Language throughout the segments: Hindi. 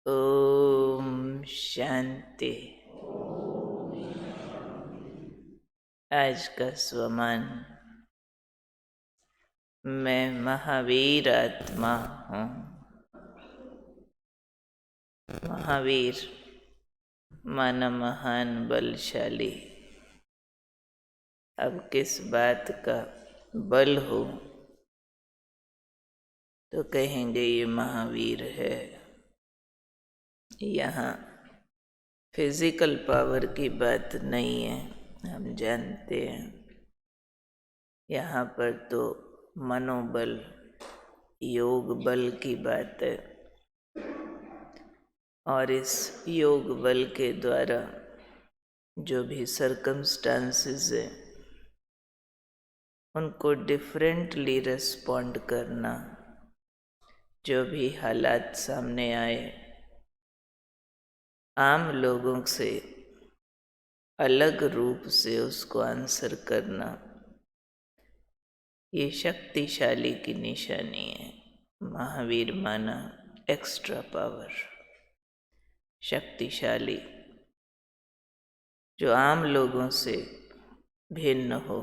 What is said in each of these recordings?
ओम शांति। आज का स्वमान, मैं महावीर आत्मा हूँ। महावीर माना महान बलशाली। अब किस बात का बल हो तो कहेंगे ये महावीर है। यहाँ फिजिकल पावर की बात नहीं है, हम जानते हैं। यहाँ पर तो मनोबल, योग बल की बात है। और इस योग बल के द्वारा जो भी सर्कमस्टांसेस है उनको डिफरेंटली रिस्पॉन्ड करना, जो भी हालात सामने आए आम लोगों से अलग रूप से उसको आंसर करना, ये शक्तिशाली की निशानी है। महावीर माना एक्स्ट्रा पावर, शक्तिशाली, जो आम लोगों से भिन्न हो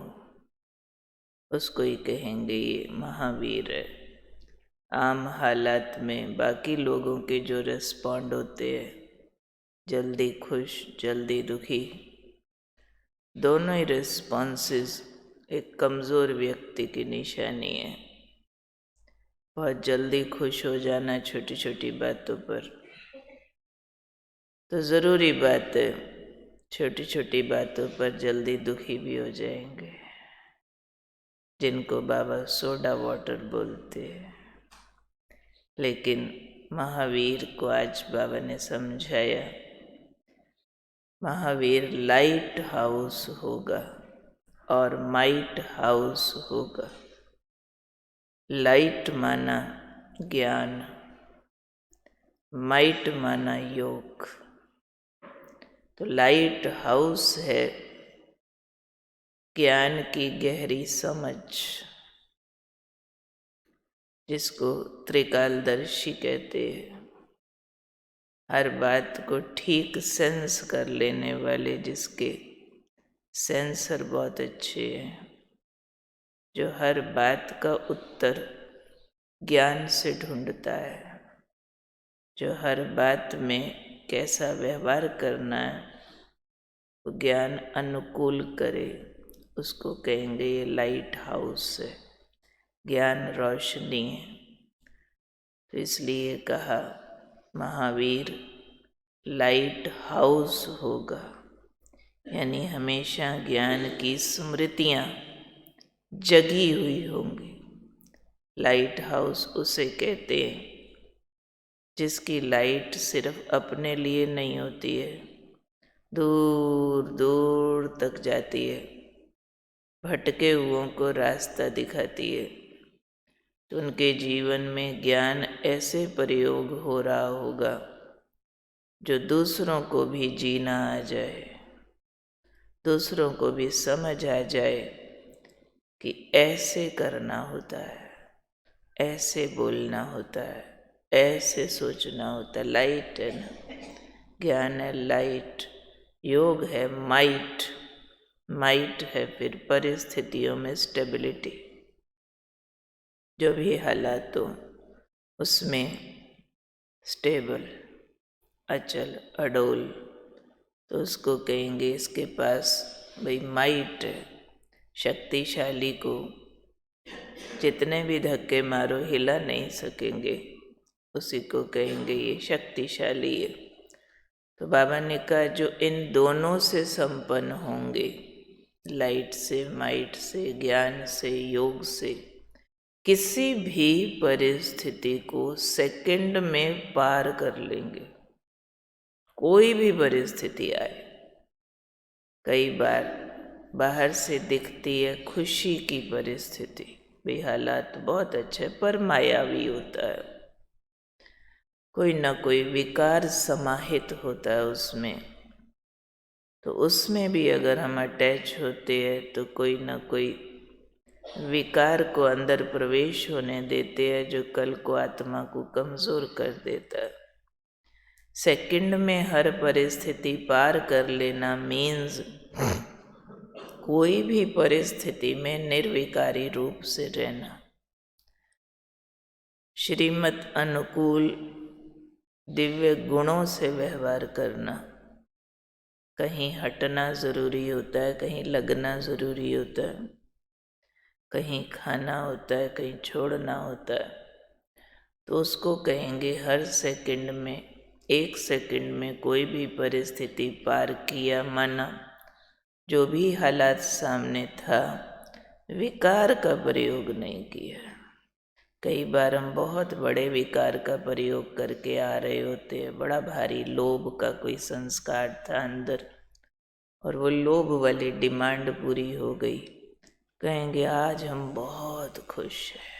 उसको ही कहेंगे ये महावीर है। आम हालात में बाकी लोगों के जो रिस्पॉन्ड होते हैं, जल्दी खुश जल्दी दुखी, दोनों ही रिस्पॉन्सेस एक कमज़ोर व्यक्ति की निशानी है। बहुत जल्दी खुश हो जाना छोटी छोटी बातों पर तो ज़रूरी बात है, छोटी छोटी बातों पर जल्दी दुखी भी हो जाएंगे, जिनको बाबा सोडा वाटर बोलते हैं। लेकिन महावीर को आज बाबा ने समझाया, महावीर लाइट हाउस होगा और माइट हाउस होगा। लाइट माना ज्ञान, माइट माना योग। तो लाइट हाउस है ज्ञान की गहरी समझ, जिसको त्रिकालदर्शी कहते हैं। हर बात को ठीक सेंस कर लेने वाले, जिसके सेंसर बहुत अच्छे हैं, जो हर बात का उत्तर ज्ञान से ढूंढता है, जो हर बात में कैसा व्यवहार करना है वो ज्ञान अनुकूल करे, उसको कहेंगे ये लाइट हाउस है, ज्ञान रोशनी है। तो इसलिए कहा महावीर लाइट हाउस होगा, यानी हमेशा ज्ञान की स्मृतियाँ जगी हुई होंगी। लाइट हाउस उसे कहते हैं जिसकी लाइट सिर्फ अपने लिए नहीं होती है, दूर दूर तक जाती है, भटके हुओं को रास्ता दिखाती है। तो उनके जीवन में ज्ञान ऐसे प्रयोग हो रहा होगा जो दूसरों को भी जीना आ जाए, दूसरों को भी समझ आ जाए कि ऐसे करना होता है, ऐसे बोलना होता है, ऐसे सोचना होता है। लाइट है ना, ज्ञान है लाइट, योग है माइट, माइट है फिर परिस्थितियों में स्टेबिलिटी। जो भी हालात हो उसमें स्टेबल, अचल, अडोल, तो उसको कहेंगे इसके पास भाई माइट है। शक्तिशाली को जितने भी धक्के मारो हिला नहीं सकेंगे, उसी को कहेंगे ये शक्तिशाली है। तो बाबा ने कहा जो इन दोनों से संपन्न होंगे, लाइट से, माइट से, ज्ञान से, योग से, किसी भी परिस्थिति को सेकंड में पार कर लेंगे। कोई भी परिस्थिति आए, कई बार बाहर से दिखती है खुशी की परिस्थिति, भाई हालात बहुत अच्छे, पर मायावी होता है, कोई ना कोई विकार समाहित होता है उसमें। तो उसमें भी अगर हम अटैच होते हैं तो कोई ना कोई विकार को अंदर प्रवेश होने देते हैं, जो कल को आत्मा को कमज़ोर कर देता है। सेकंड में हर परिस्थिति पार कर लेना मीन्स कोई भी परिस्थिति में निर्विकारी रूप से रहना, श्रीमत अनुकूल दिव्य गुणों से व्यवहार करना। कहीं हटना ज़रूरी होता है, कहीं लगना ज़रूरी होता है, कहीं खाना होता है, कहीं छोड़ना होता है। तो उसको कहेंगे हर सेकंड में, एक सेकंड में कोई भी परिस्थिति पार किया, माना जो भी हालात सामने था, विकार का प्रयोग नहीं किया। कई बार हम बहुत बड़े विकार का प्रयोग करके आ रहे होते हैं। बड़ा भारी लोभ का कोई संस्कार था अंदर और वो लोभ वाली डिमांड पूरी हो गई, कहेंगे आज हम बहुत खुश हैं।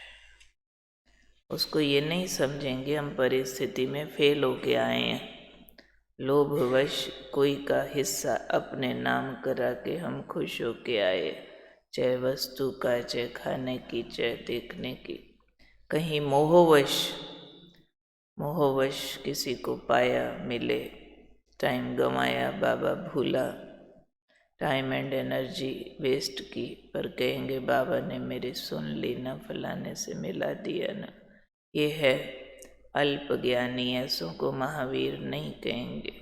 उसको ये नहीं समझेंगे हम परिस्थिति में फेल होके आए हैं, लोभवश कोई का हिस्सा अपने नाम करा के हम खुश होके आए, चाहे वस्तु का, चाहे खाने की, चाहे देखने की। कहीं मोहवश किसी को पाया, मिले, टाइम गंवाया, बाबा भूला, टाइम एंड एनर्जी वेस्ट की, पर कहेंगे बाबा ने मेरी सुन ली ना, फलाने से मिला दिया ना। ये है अल्प ज्ञानी, ऐसों को महावीर नहीं कहेंगे।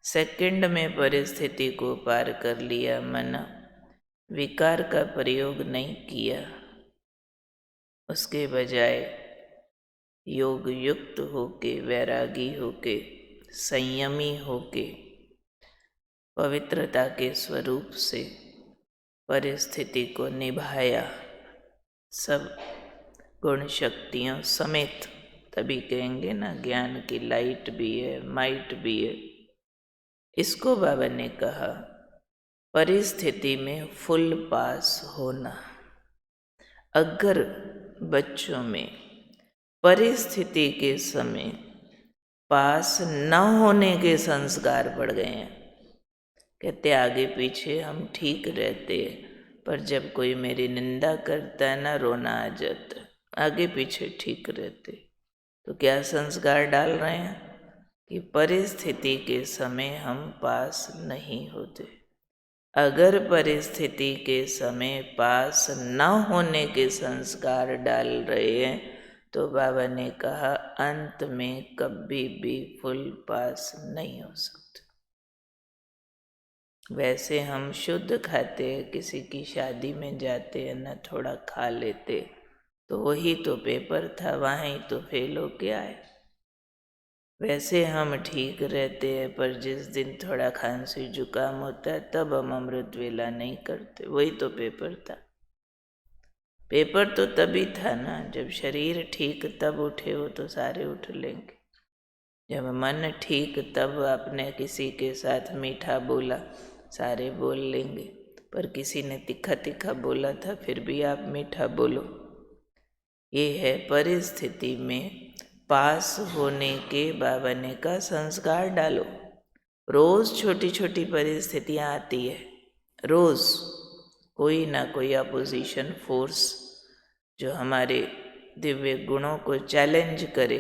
सेकंड में परिस्थिति को पार कर लिया, मना विकार का प्रयोग नहीं किया, उसके बजाय योग युक्त होके, वैरागी होके, संयमी होके, पवित्रता के स्वरूप से परिस्थिति को निभाया, सब गुण शक्तियों समेत। तभी कहेंगे ना ज्ञान की लाइट भी है, माइट भी है। इसको बाबा ने कहा परिस्थिति में फुल पास होना। अगर बच्चों में परिस्थिति के समय पास न होने के संस्कार पड़ गए हैं, कहते आगे पीछे हम ठीक रहते, पर जब कोई मेरी निंदा करता है ना, रोना आ जाता है। आगे पीछे ठीक रहते, तो क्या संस्कार डाल रहे हैं कि परिस्थिति के समय हम पास नहीं होते। अगर परिस्थिति के समय पास न होने के संस्कार डाल रहे हैं, तो बाबा ने कहा अंत में कभी भी फुल पास नहीं हो सकता। वैसे हम शुद्ध खाते, किसी की शादी में जाते हैं ना, थोड़ा खा लेते, तो वही तो पेपर था, वहाँ ही तो फेल होके आए। वैसे हम ठीक रहते हैं, पर जिस दिन थोड़ा खांसी जुकाम होता है तब हम अमृत वेला नहीं करते, वही तो पेपर था। पेपर तो तभी था ना जब शरीर ठीक, तब उठे हो तो सारे उठ लेंगे। जब मन ठीक, तब आपने किसी के साथ मीठा बोला, सारे बोल लेंगे। पर किसी ने तीखा तीखा बोला था, फिर भी आप मीठा बोलो। ये है परिस्थिति में पास होने के बाबा ने का संस्कार डालो। रोज छोटी छोटी परिस्थितियां आती है, रोज कोई ना कोई अपोजिशन फोर्स जो हमारे दिव्य गुणों को चैलेंज करे,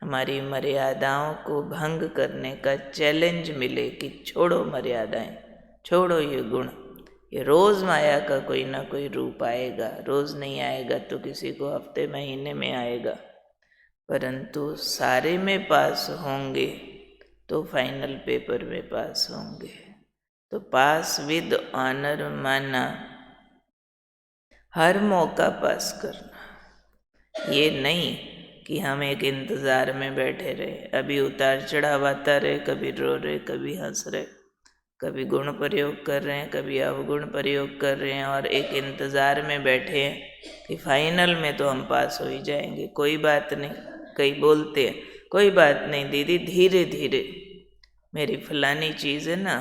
हमारी मर्यादाओं को भंग करने का चैलेंज मिले कि छोड़ो मर्यादाएं, छोड़ो ये गुण। ये रोज माया का कोई ना कोई रूप आएगा, रोज नहीं आएगा तो किसी को हफ्ते महीने में आएगा, परंतु सारे में पास होंगे तो फाइनल पेपर में पास होंगे। तो पास विद ऑनर माना हर मौका पास करना। ये नहीं कि हम एक इंतज़ार में बैठे रहे, अभी उतार चढ़ाव आता रहे, कभी रो रहे, कभी हंस रहे, कभी गुण प्रयोग कर रहे हैं, कभी अवगुण प्रयोग कर रहे हैं, और एक इंतज़ार में बैठे हैं कि फाइनल में तो हम पास हो ही जाएंगे, कोई बात नहीं। कई बोलते हैं कोई बात नहीं दीदी, धीरे धीरे मेरी फलानी चीज़ है ना,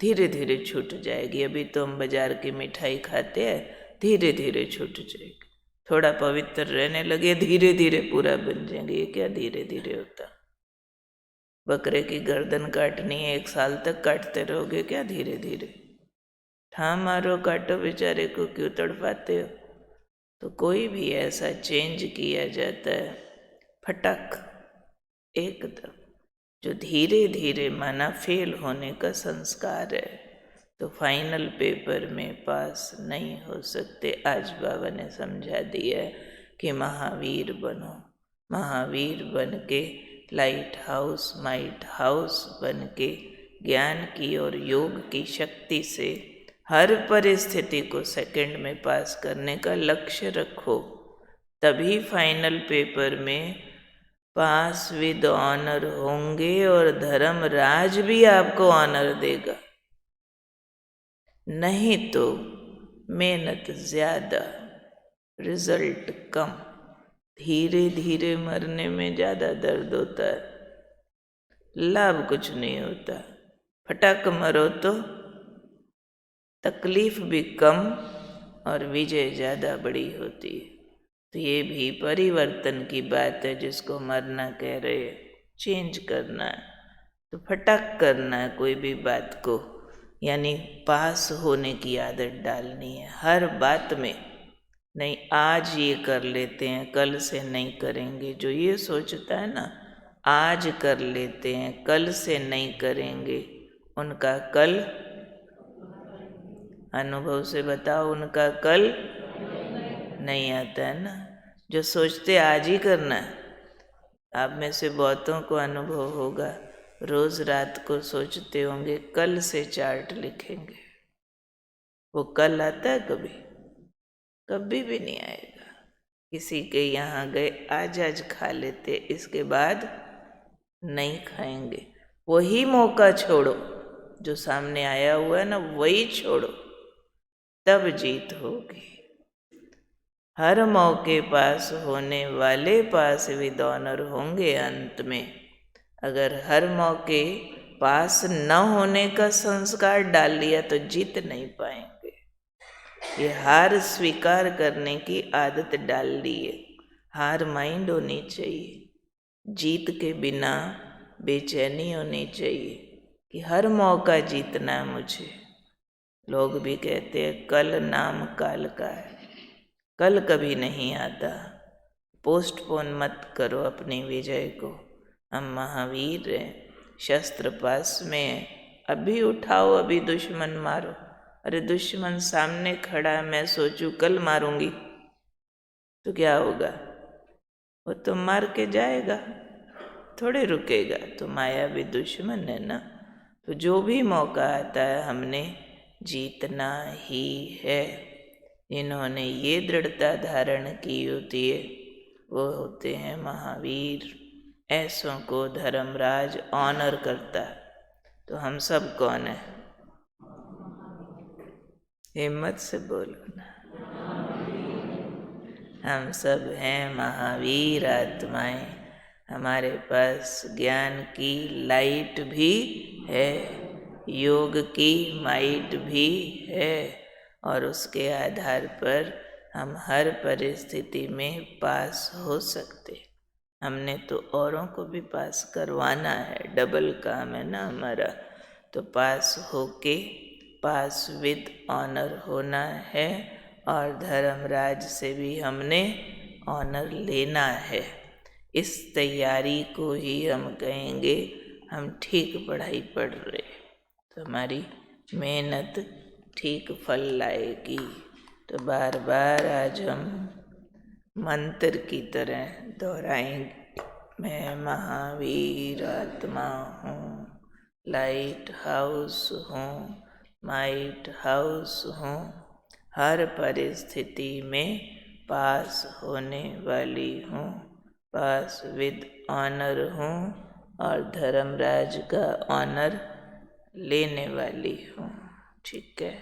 धीरे धीरे छूट जाएगी, अभी तो हम बाजार की मिठाई खाते हैं, धीरे धीरे छूट जाएगी। थोड़ा पवित्र रहने लगे, धीरे धीरे पूरा बन जाएंगे। ये क्या धीरे धीरे होता? बकरे की गर्दन काटनी है, 1 साल तक काटते रहोगे क्या धीरे धीरे? ठाम मारो, काटो, बेचारे को क्यों तड़पाते हो? तो कोई भी ऐसा चेंज किया जाता है फटक एकदम, जो धीरे धीरे माना फेल होने का संस्कार है, तो फाइनल पेपर में पास नहीं हो सकते। आज बाबा ने समझा दिया कि महावीर बनो, महावीर बन के लाइट हाउस माइट हाउस बन के ज्ञान की और योग की शक्ति से हर परिस्थिति को सेकंड में पास करने का लक्ष्य रखो, तभी फाइनल पेपर में पास विद ऑनर होंगे और धर्मराज भी आपको ऑनर देगा। नहीं तो मेहनत ज्यादा, रिजल्ट कम, धीरे धीरे मरने में ज्यादा दर्द होता है, लाभ कुछ नहीं होता। फटाक मरो तो तकलीफ भी कम और विजय ज्यादा बड़ी होती है। तो ये भी परिवर्तन की बात है, जिसको मरना कह रहे हैं, चेंज करना है। तो फटाक करना है कोई भी बात को, यानी पास होने की आदत डालनी है हर बात में। नहीं आज ये कर लेते हैं कल से नहीं करेंगे, जो ये सोचता है ना आज कर लेते हैं कल से नहीं करेंगे, उनका कल, अनुभव से बताओ, उनका कल नहीं आता है ना। जो सोचते आज ही करना है, आप में से बहुतों को अनुभव होगा, रोज रात को सोचते होंगे कल से चार्ट लिखेंगे, वो कल आता है कभी? कभी भी नहीं आएगा। किसी के यहाँ गए, आज खा लेते, इसके बाद नहीं खाएंगे। वही मौका छोड़ो जो सामने आया हुआ है ना, वही छोड़ो, तब जीत होगी। हर मौके पास होने वाले पास विद ऑनर होंगे अंत में। अगर हर मौके पास न होने का संस्कार डाल लिया तो जीत नहीं पाएंगे। ये हार स्वीकार करने की आदत डाल ली है, हार माइंड होनी चाहिए। जीत के बिना बेचैनी होनी चाहिए कि हर मौका जीतना है मुझे। लोग भी कहते हैं कल नाम काल का है, कल कभी नहीं आता। पोस्टपोन मत करो अपनी विजय को। हम महावीर हैं, शस्त्र पास में है, अभी उठाओ, अभी दुश्मन मारो। अरे दुश्मन सामने खड़ा है, मैं सोचूं कल मारूंगी तो क्या होगा? वो तो मार के जाएगा, थोड़े रुकेगा। तो माया भी दुश्मन है ना। तो जो भी मौका आता है हमने जीतना ही है। इन्होंने ये दृढ़ता धारण की होती है, वो होते हैं महावीर। ऐसों को धर्मराज ऑनर करता है। तो हम सब कौन है? हिम्मत से बोलो ना। हम सब हैं महावीर आत्माएं। हमारे पास ज्ञान की लाइट भी है, योग की माइट भी है, और उसके आधार पर हम हर परिस्थिति में पास हो सकते। हमने तो औरों को भी पास करवाना है, डबल काम है ना हमारा। तो पास होके पास विद ऑनर होना है, और धर्मराज से भी हमने ऑनर लेना है। इस तैयारी को ही हम कहेंगे हम ठीक पढ़ाई पढ़ रहे, तो हमारी मेहनत ठीक फल लाएगी। तो बार बार आज हम मंत्र की तरह दोहराएंगे, मैं महावीर आत्मा हूँ, लाइट हाउस हूँ, माइट हाउस हूँ, हर परिस्थिति में पास होने वाली हूँ, पास विद ऑनर हूँ, और धर्मराज का ऑनर लेने वाली हूँ। ठीक है।